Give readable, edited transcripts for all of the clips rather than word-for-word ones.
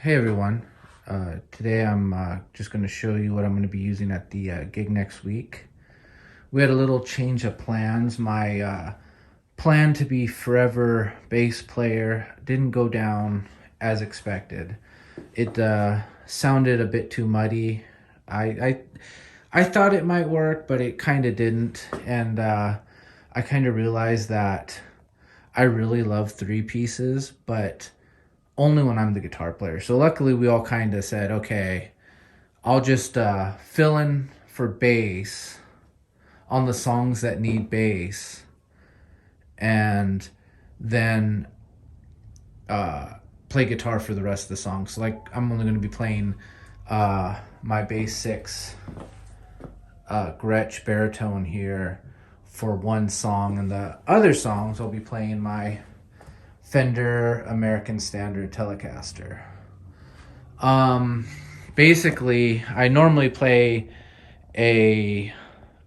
Hey everyone. Today I'm just going to show you what I'm going to be using at the gig next week. We had a little change of plans. My plan to be forever bass player didn't go down as expected. It sounded a bit too muddy. I thought it might work, but it kind of didn't. And I kind of realized that I really love three pieces, but only when I'm the guitar player. So luckily we all kind of said, okay, I'll just fill in for bass on the songs that need bass, and then play guitar for the rest of the song. So like I'm only going to be playing my bass six Gretsch baritone here for one song, and the other songs I'll be playing my Fender American Standard Telecaster. Basically, I normally play a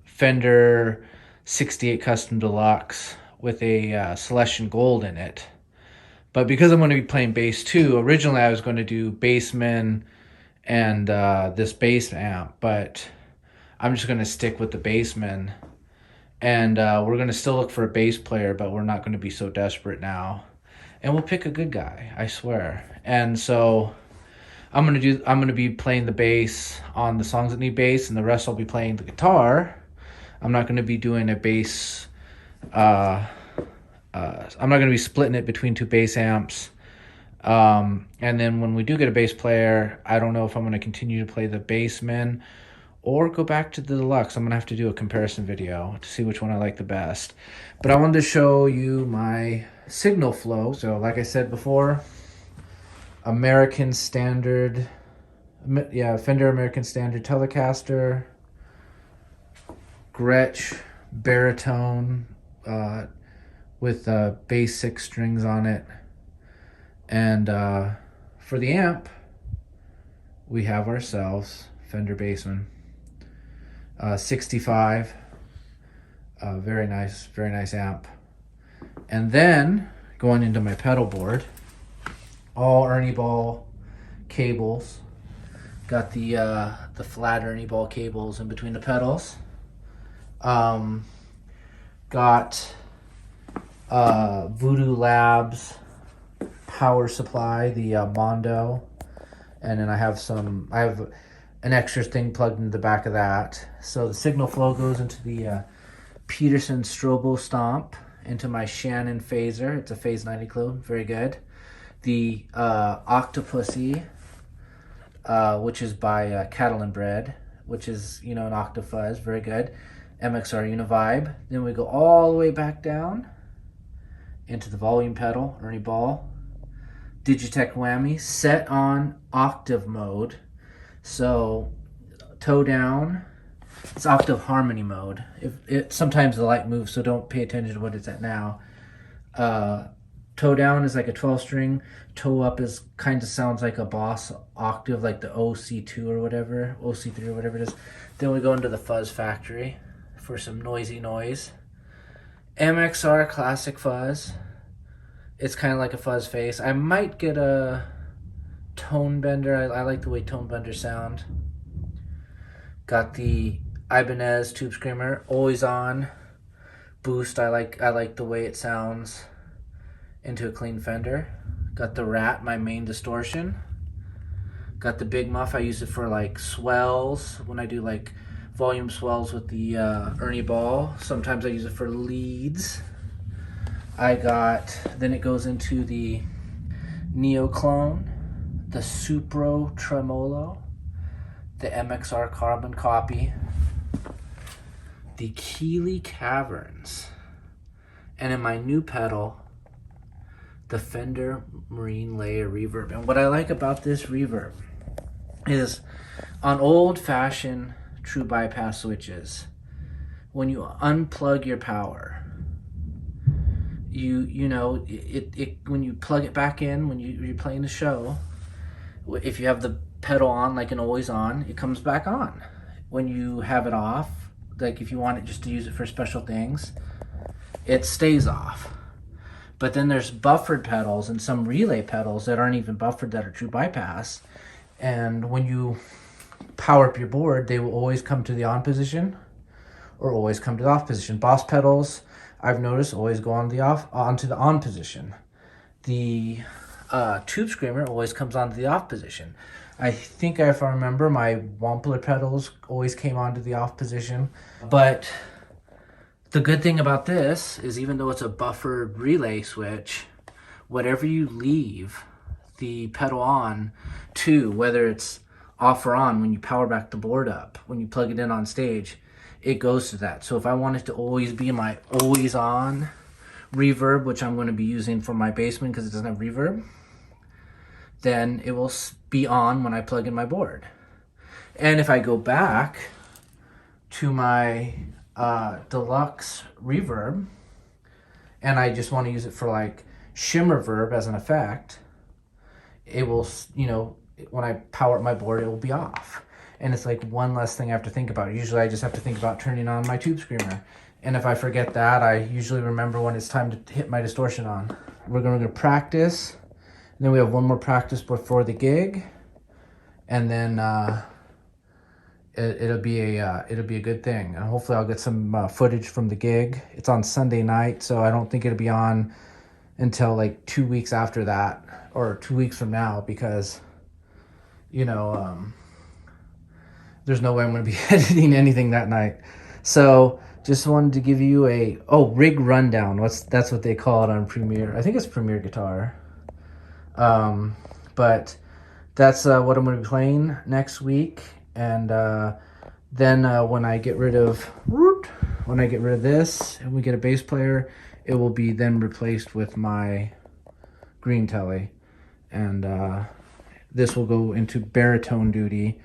Fender 68 Custom Deluxe with a Celestion Gold in it. But because I'm going to be playing bass too, originally I was going to do Bassman and this bass amp, but I'm just going to stick with the Bassman. And we're going to still look for a bass player, but we're not going to be so desperate now. And we'll pick a good guy, I swear. And so I'm gonna be playing the bass on the songs that need bass, and the rest I'll be playing the guitar. I'm not gonna be doing a bass. I'm not gonna be splitting it between two bass amps. And then when we do get a bass player, I don't know if I'm gonna continue to play the Bassman or go back to the Deluxe. I'm gonna have to do a comparison video to see which one I like the best. But I wanted to show you my signal flow. So like I said before, American Standard, Fender American Standard Telecaster, Gretsch baritone with bass 6 strings on it. And for the amp, we have ourselves Fender Bassman 65, very nice amp. And then going into my pedal board, all Ernie Ball cables. Got the flat Ernie Ball cables in between the pedals. Got Voodoo Labs power supply, the Mondo, and then I have an extra thing plugged into the back of that. So the signal flow goes into the Peterson Strobo Stomp, into my Shannon phaser. It's a Phase 90 Clue, very good. The Octopussy, which is by Cattle and Bread, which is, an Octafuzz, very good. MXR Univibe. Then we go all the way back down into the volume pedal, Ernie Ball. Digitech Whammy, set on octave mode. So toe down, it's octave harmony mode. Sometimes the light moves, so don't pay attention to what it's at now. Toe down is like a 12 string. Toe up is kind of sounds like a Boss octave, like the OC2 or whatever, OC3 or whatever it is. Then we go into the Fuzz Factory for some noisy noise. MXR Classic Fuzz. It's kind of like a fuzz face. I might get a Tone Bender. I like the way Tone Benders sound. Got the Ibanez Tube Screamer, always on. Boost, I like the way it sounds into a clean Fender. Got the Rat, my main distortion. Got the Big Muff, I use it for like swells, when I do like volume swells with the Ernie Ball. Sometimes I use it for leads. Then it goes into the Neoclone, the Supro Tremolo, the MXR Carbon Copy, the Keeley Caverns, and in my new pedal, the Fender Marine Layer Reverb. And what I like about this reverb is on old-fashioned true bypass switches, when you unplug your power, when you plug it back in, when you're playing the show, if you have the pedal on, like an always on, it comes back on. When you have it off, like if you want it just to use it for special things, it stays off. But then there's buffered pedals and some relay pedals that aren't even buffered that are true bypass. And when you power up your board, they will always come to the on position or always come to the off position. Boss pedals, I've noticed, always go on the onto the on position. The Tube Screamer always comes onto the off position. I think if I remember, my Wampler pedals always came onto the off position. But the good thing about this is, even though it's a buffered relay switch, whatever you leave the pedal on to, whether it's off or on, when you power back the board up, when you plug it in on stage, it goes to that. So if I want it to always be my always on reverb, which I'm going to be using for my basement because it doesn't have reverb, then it will be on when I plug in my board. And if I go back to my deluxe reverb and I just want to use it for like shimmer verb as an effect, it will, you know, when I power up my board, it will be off. And it's like one less thing I have to think about. Usually I just have to think about turning on my Tube Screamer. And if I forget that, I usually remember when it's time to hit my distortion on. We're going to practice. And then we have one more practice before the gig. And then it'll be a good thing. And hopefully I'll get some footage from the gig. It's on Sunday night, so I don't think it'll be on until like 2 weeks after that, or 2 weeks from now, because, you know, there's no way I'm going to be editing anything that night. So just wanted to give you a rig rundown. That's what they call it on Premiere. I think it's Premiere Guitar. But that's what I'm going to be playing next week. And then when I get rid of this and we get a bass player, it will be then replaced with my green telly, and this will go into baritone duty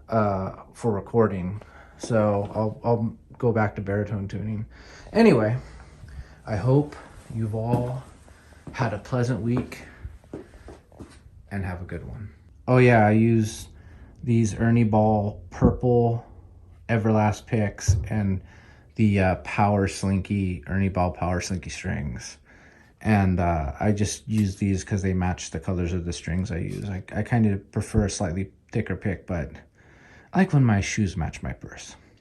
for recording. So I'll go back to baritone tuning. Anyway, I hope you've all had a pleasant week and have a good one. Oh yeah, I use these Ernie Ball purple Everlast picks and the Power Slinky, Ernie Ball Power Slinky strings. And I just use these because they match the colors of the strings I use. I kind of prefer a slightly thicker pick, but I like when my shoes match my purse.